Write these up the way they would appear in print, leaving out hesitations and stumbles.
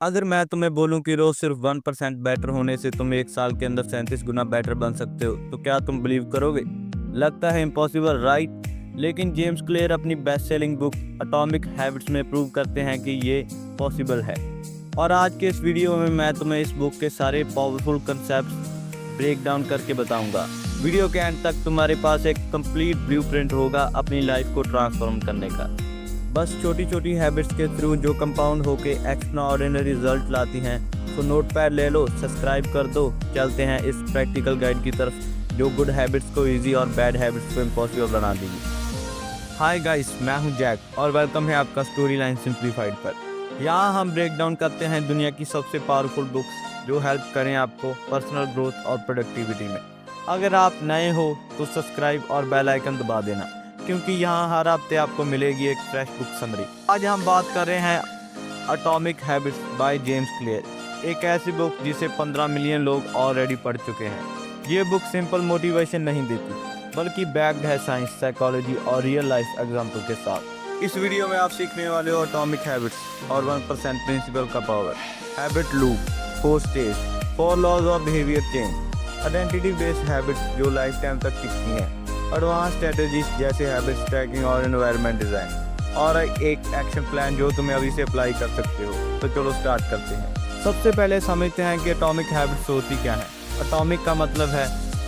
अगर मैं तुम्हें बोलूं कि रोज सिर्फ 1% बेटर होने से तुम एक साल के अंदर 37 गुना बेटर बन सकते हो, तो क्या तुम बिलीव करोगे? लगता है इम्पॉसिबल, राइट? लेकिन जेम्स क्लियर अपनी best selling book atomic habits में प्रूव करते हैं कि ये पॉसिबल है। और आज के इस वीडियो में मैं तुम्हें इस बुक के सारे पावरफुल कंसेप्ट ब्रेक डाउन करके बताऊंगा। वीडियो के एंड तक तुम्हारे पास एक कंप्लीट ब्लूप्रिंट होगा अपनी लाइफ को ट्रांसफॉर्म करने का। बस छोटी छोटी हैबिट्स के थ्रू जो कंपाउंड होके एक्स्ट्राऑर्डिनरी रिजल्ट लाती हैं। तो नोटपैड ले लो, सब्सक्राइब कर दो। चलते हैं इस प्रैक्टिकल गाइड की तरफ जो गुड हैबिट्स को इजी और बैड हैबिट्स को इम्पॉसिबल बना देगी। हाय गाइस, मैं हूं जैक और वेलकम है आपका स्टोरी लाइन सिंप्लीफाइड पर। यहाँ हम ब्रेक डाउन करते हैं दुनिया की सबसे पावरफुल बुक्स जो हेल्प करें आपको पर्सनल ग्रोथ और प्रोडक्टिविटी में। अगर आप नए हो तो सब्सक्राइब और बेल आइकन दबा देना, क्योंकि यहाँ हर हफ्ते आपको मिलेगी एक फ्रेश बुक समरी। आज हम बात कर रहे हैं atomic habits by James clear, एक ऐसी बुक जिसे 15 मिलियन लोग ऑलरेडी पढ़ चुके हैं। ये बुक सिंपल मोटिवेशन नहीं देती, बल्कि बैक्ड है साइंस, साइकोलॉजी और रियल लाइफ एग्जाम्पल के साथ। इस वीडियो में आप सीखने वाले हो एटॉमिक हैबिट्स और 1% प्रिंसिपल का power, habit loop, 4 stage, 4 laws of behaviour change, identity based habits जो लाइफ टाइम तक टिकती हैं, एडवांस स्ट्रेटजीज जैसे हैबिट ट्रैकिंग और एनवायरनमेंट डिज़ाइन, और एक एक्शन प्लान जो तुम्हें अभी से अप्लाई कर सकते हो। तो चलो स्टार्ट करते हैं। सबसे पहले समझते हैं कि एटॉमिक हैबिट्स होती क्या है। एटॉमिक का मतलब है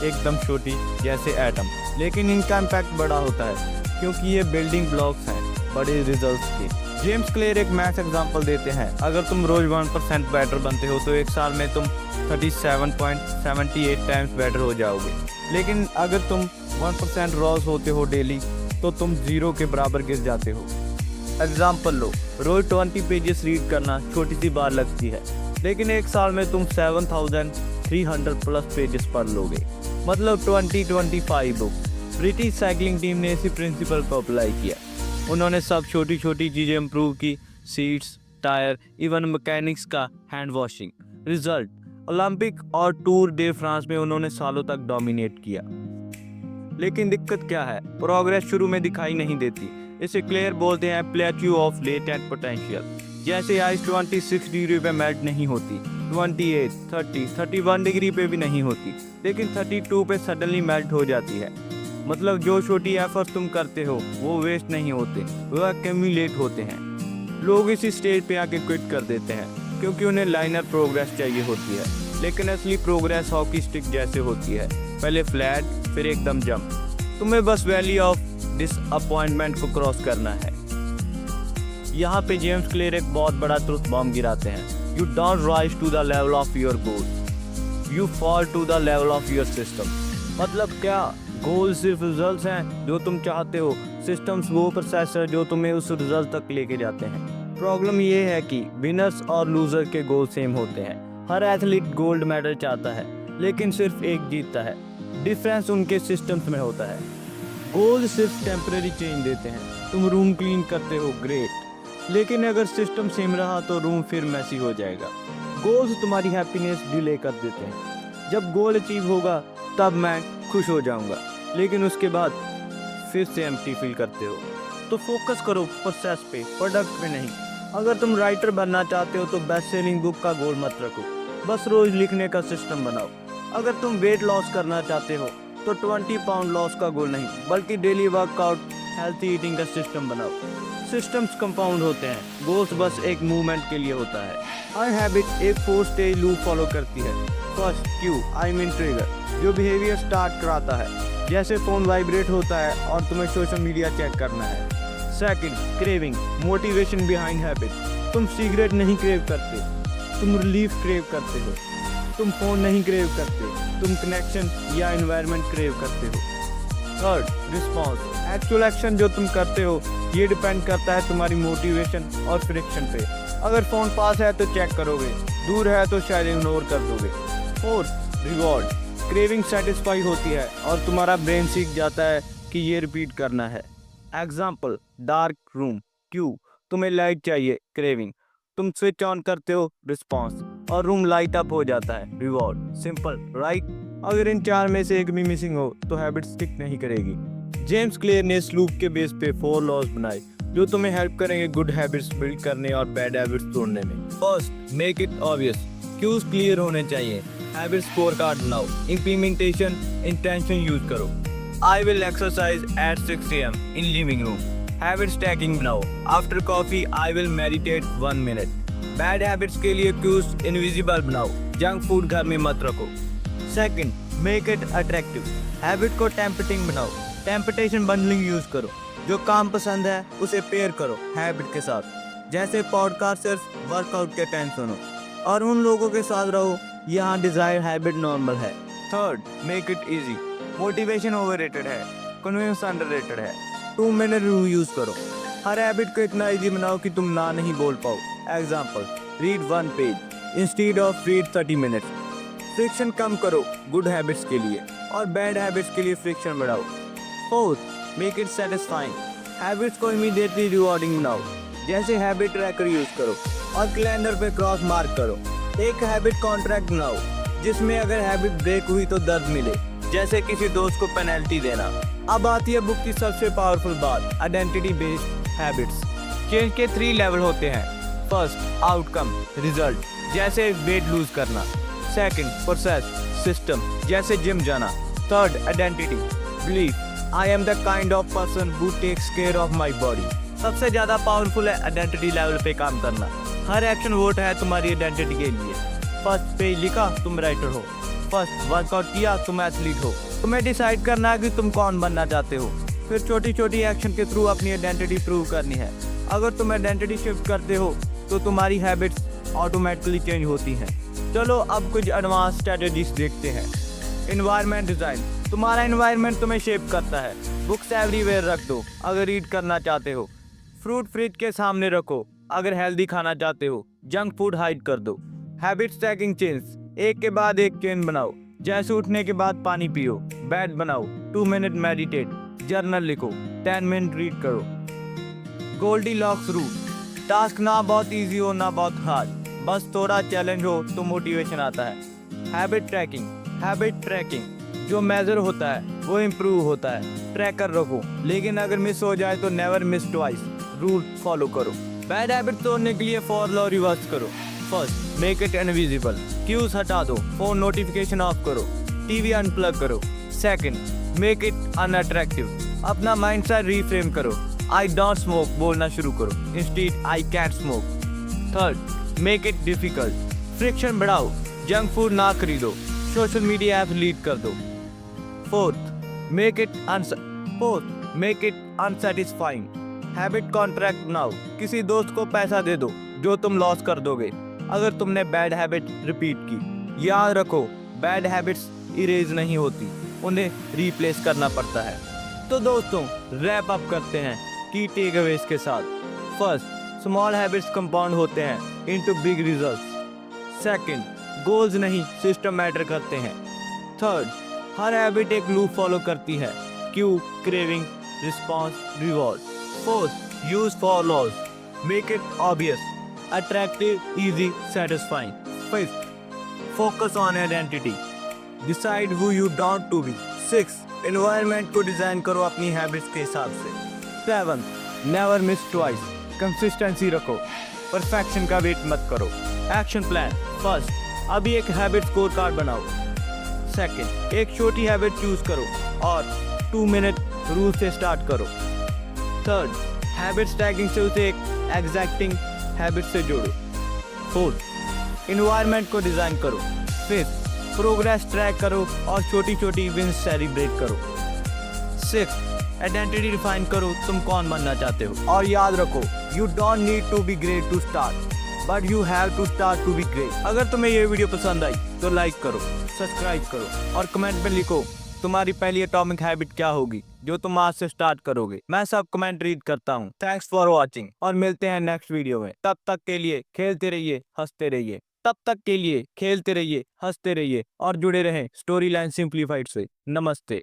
एकदम छोटी, जैसे एटम, लेकिन इनका इम्पैक्ट बड़ा होता है क्योंकि ये बिल्डिंग ब्लॉक्स हैं बड़े रिजल्ट्स के। जेम्स क्लियर एक मैथ्स एग्जांपल देते हैं। अगर तुम रोज 1% बेटर बनते हो तो एक साल में तुम 37.78 टाइम्स बेटर हो जाओगे। लेकिन अगर तुम 1% रॉस होते हो डेली तो तुम 0 के बराबर गिर जाते हो। एग्जाम्पल लो, रोज 20 पेजेस रीड करना छोटी सी बात लगती है, लेकिन एक साल में तुम 7300 प्लस पेजेस पढ़ लोगे, मतलब 2025 बुक। ब्रिटिश साइकिलिंग टीम ने इसी प्रिंसिपल को अप्लाई किया। उन्होंने सब छोटी छोटी चीज़ें इम्प्रूव की, सीट्स, टायर, इवन मैकेनिक्स का हैंड वॉशिंग। रिजल्ट, ओलंपिक और टूर डे फ्रांस में उन्होंने सालों तक डोमिनेट किया। लेकिन दिक्कत क्या है? प्रोग्रेस शुरू में दिखाई नहीं देती। इसे क्लियर बोलते हैं प्लेट्यू ऑफ लेटेंट पोटेंशियल। जैसे आइस 26 डिग्री पे मेल्ट नहीं होती, 28, 30, 31 डिग्री पे भी नहीं होती, लेकिन 32 पे सडनली मेल्ट हो जाती है। मतलब जो छोटी एफर्ट तुम करते हो वो वेस्ट नहीं होते, वो एक्यूमुलेट होते हैं। लोग इसी स्टेज पे आके क्विट कर देते हैं क्योंकि उन्हें लाइनर प्रोग्रेस चाहिए होती है, लेकिन असली प्रोग्रेस हॉकी स्टिक जैसे होती है, पहले फ्लैट फिर एकदम जंप। तुम्हें बस वैली ऑफ डिसअपॉइंटमेंट को क्रॉस करना है। यहाँ पे जेम्स क्लियर एक बहुत बड़ा ट्रुथ बॉम्ब गिराते हैं। You don't rise to the level of your goal, you fall to the level of your system. मतलब क्या? गोल सिर्फ रिजल्ट्स हैं जो तुम चाहते हो, सिस्टम्स वो प्रोसेस है जो तुम्हें उस रिजल्ट तक लेके जाते हैं। प्रॉब्लम ये है कि विनर्स और लूजर के गोल सेम होते हैं। हर एथलीट गोल्ड मेडल चाहता है, लेकिन सिर्फ एक जीतता है। डिफरेंस उनके सिस्टम्स में होता है। गोल सिर्फ टेम्परेरी चेंज देते हैं। तुम रूम क्लीन करते हो, ग्रेट, लेकिन अगर सिस्टम सेम रहा तो रूम फिर मैसी हो जाएगा। गोल्स तुम्हारी हैप्पीनेस डिले कर देते हैं। जब गोल अचीव होगा तब मैं खुश हो जाऊंगा, लेकिन उसके बाद फिर से एम्प्टी फील करते हो। तो फोकस करो प्रोसेस पे, प्रोडक्ट पे नहीं। अगर तुम राइटर बनना चाहते हो तो बेस्ट सेलिंग बुक का गोल मत रखो, बस रोज लिखने का सिस्टम बनाओ। अगर तुम वेट लॉस करना चाहते हो तो 20 पाउंड लॉस का गोल नहीं, बल्कि डेली वर्कआउट, हेल्थी ईटिंग का सिस्टम बनाओ। सिस्टम्स कंपाउंड होते हैं, गोल्स बस एक मूवमेंट के लिए होता है। हर हैबिट एक 4 स्टेज लूप फॉलो करती है। First, Q I mean trigger, जो बिहेवियर स्टार्ट कराता है, जैसे फोन वाइब्रेट होता है और तुम्हें सोशल मीडिया चेक करना है। Second, craving, motivation behind habit. तुम सिगरेट नहीं क्रेव करते, तुम रिलीफ क्रेव करते हो। तुम फोन नहीं क्रेव करते, तुम कनेक्शन या एनवायरनमेंट क्रेव करते हो। थर्ड, रिस्पॉन्स, एक्चुअल एक्शन जो तुम करते हो, ये डिपेंड करता है तुम्हारी मोटिवेशन और फ्रिक्शन पे। अगर फोन पास है तो चेक करोगे, दूर है तो शायद इग्नोर कर दोगे। फोर्थ, रिवॉर्ड, क्रेविंग सेटिस्फाई होती है और तुम्हारा ब्रेन सीख जाता है कि ये रिपीट करना है। एग्जाम्पल, डार्क रूम, क्यू तुम्हें लाइट चाहिए, क्रेविंग, तुम स्विच ऑन करते हो, रिस्पॉन्स, और रूम लाइट अप हो जाता है, रिवॉर्ड। Simple, right? अगर इन 4 में से एक भी मिसिंग हो तो हैबिट स्टिक नहीं करेगी। जेम्स क्लियर ने इस लूप के बेस पे 4 लॉज बनाए। जो तुम्हें हेल्प करेंगे गुड हैबिट्स बिल्ड करने और बैड हैबिट्स तोड़ने में। First, make it obvious. Cues clear होने चाहिए। हैबिट स्कोर कार्ड बनाओ। इम्प्लीमेंटेशन इंटेंशन यूज करो। I will exercise at 6 AM in living room. Habit stacking बनाओ। After coffee I will meditate 1 minute. Bad habits के लिए cues invisible बनाओ। Junk food घर में मत रखो। Second, make it attractive. Habit को टेम्पटिंग बनाओ। टेम्पटेशन बंडलिंग यूज करो। जो काम पसंद है उसे पेयर करो हैबिट के साथ। जैसे पॉडकास्ट सिर्फ वर्कआउट के टाइम सुनो और उन लोगों के साथ रहो यहाँ डिजायर हैबिट नॉर्मल है। Third, make it easy. Motivation overrated है, कन्विंस अंडररेटेड है। 2 मिनट रूल यूज करो। हर हैबिट को इतना इजी बनाओ कि तुम ना नहीं बोल पाओ। Example, read 1 page instead of read 30 minutes. Friction कम करो गुड हैबिट्स के लिए और बैड हैबिट्स के लिए फ्रिक्शन बढ़ाओ। Fourth, make it satisfying. Habits को इमीडिएटली रिवॉर्डिंग बनाओ। जैसे हैबिट ट्रैकर यूज करो और कैलेंडर पे क्रॉस मार्क करो। एक हैबिट कॉन्ट्रैक्ट बनाओ जिसमें अगर हैबिट ब्रेक हुई तो दर्द मिले, जैसे किसी दोस्त को पेनल्टी देना। अब आती है बुक की सबसे पावरफुल बात, आइडेंटिटी बेस्ड हैबिट्स। चेंज के 3 लेवल होते हैं। फर्स्ट, आउटकम रिजल्ट, जैसे वेट लूज करना। सेकंड, प्रोसेस सिस्टम, जैसे जिम जाना। Third, identity belief, I am the kind of person who takes care of my body. सबसे ज्यादा पावरफुल है आइडेंटिटी लेवल पे काम करना। हर एक्शन वोट है तुम्हारी आइडेंटिटी के लिए। फर्स्ट पेज लिखा तुम राइटर हो। फर्स्ट वर्कआउट किया तुम एथलीट हो। तुम्हें डिसाइड करना है कि तुम कौन बनना चाहते हो। फिर छोटी छोटी एक्शन के थ्रू अपनी आइडेंटिटी प्रूव करनी है। अगर तुम आइडेंटिटी शिफ्ट करते हो तो तुम्हारी हैबिट्स ऑटोमेटिकली चेंज होती हैं। चलो अब कुछ एडवांस स्ट्रेटजीज देखते हैं। एनवायरनमेंट डिजाइन, तुम्हारा एनवायरनमेंट तुम्हें शेप करता है। बुक्स एवरीवेयर रख दो अगर रीड करना चाहते हो। फ्रूट फ्रिज के सामने रखो अगर हेल्दी खाना चाहते हो। जंक फूड हाइड कर दो। हैबिट स्टैकिंग चेन्स, एक के बाद एक चेन बनाओ। जैसे उठने के बाद पानी पियो। बैड बनाओ, 2 मिनट मेडिटेट। जर्नल लिखो, 10 मिनट रीड करो। गोल्डीलॉक्स रूल, टास्क ना बहुत इजी हो ना बहुत हार्ड, बस थोड़ा चैलेंज हो तो मोटिवेशन आता है। हैबिट ट्रैकिंग जो मेजर होता है वो इम्प्रूव होता है। ट्रैकर रखो, लेकिन अगर मिस हो जाए तो never miss twice. Rule follow करो। बैड हैबिट तोड़ने के लिए फॉर लॉ रिवर्स करो। First, make it invisible. Cues हटा दो, फोन नोटिफिकेशन ऑफ करो, टीवी अनप्लग करो। Second, make it unattractive. अपना माइंडसेट रीफ्रेम करो। आई डोंट स्मोक बोलना शुरू करो, instead I can smoke. Third, make it difficult. Friction बढ़ाओ, जंक फूड ना खरीदो, सोशल मीडिया ऐप डिलीट कर दो। Fourth, make it unsatisfying. Habit contract बनाओ, किसी दोस्त को पैसा दे दो जो तुम लॉस कर दोगे अगर तुमने बैड हैबिट रिपीट की। याद रखो, बैड हैबिट्स इरेज नहीं होती, उन्हें रिप्लेस करना पड़ता है। तो दोस्तों रैप अप करते हैं की टेकअवेज के साथ। फर्स्ट, स्मॉल हैबिट्स कंपाउंड होते हैं into big results. Second, goals नहीं सिस्टम मैटर करते हैं। थर्ड, हर हैबिट एक लूप फॉलो करती है, cue, craving, response, reward. Fourth, use four laws, make it obvious, attractive, easy, satisfying. Fifth, focus on identity, decide who you don't to be. Six, environment को design करो अपनी हैबिट्स के हिसाब से। Seven, never miss twice, consistency रखो, perfection का wait मत करो। एक्शन प्लान, फर्स्ट, अभी एक हैबिट स्कोर कार्ड बनाओ। सेकंड, एक छोटी हैबिट चूज करो और 2 मिनट रूल से स्टार्ट करो। थर्ड, हैबिट स्टैकिंग से उसे एक एग्जैक्टिंग हैबिट से जोड़ो। फोर्थ, एनवायरनमेंट को डिजाइन करो। फिफ्थ, प्रोग्रेस ट्रैक करो और छोटी छोटी विंस सेलिब्रेट करो। सिक्स्थ, आइडेंटिटी डिफाइन करो, तुम कौन बनना चाहते हो। और याद रखो, you don't need to be great to start, but you have to start to be great. अगर तुम्हें ये वीडियो पसंद आई तो लाइक करो, सब्सक्राइब करो और कमेंट में लिखो तुम्हारी पहली एटॉमिक हैबिट क्या होगी जो तुम आज से स्टार्ट करोगे। मैं सब कमेंट रीड करता हूँ। थैंक्स फॉर वॉचिंग और मिलते हैं नेक्स्ट वीडियो में। तब तक के लिए खेलते रहिए, हंसते रहिए। तब तक के लिए खेलते रहिए, हंसते रहिए और जुड़े रहें स्टोरी लाइन सिंप्लीफाइड से। नमस्ते।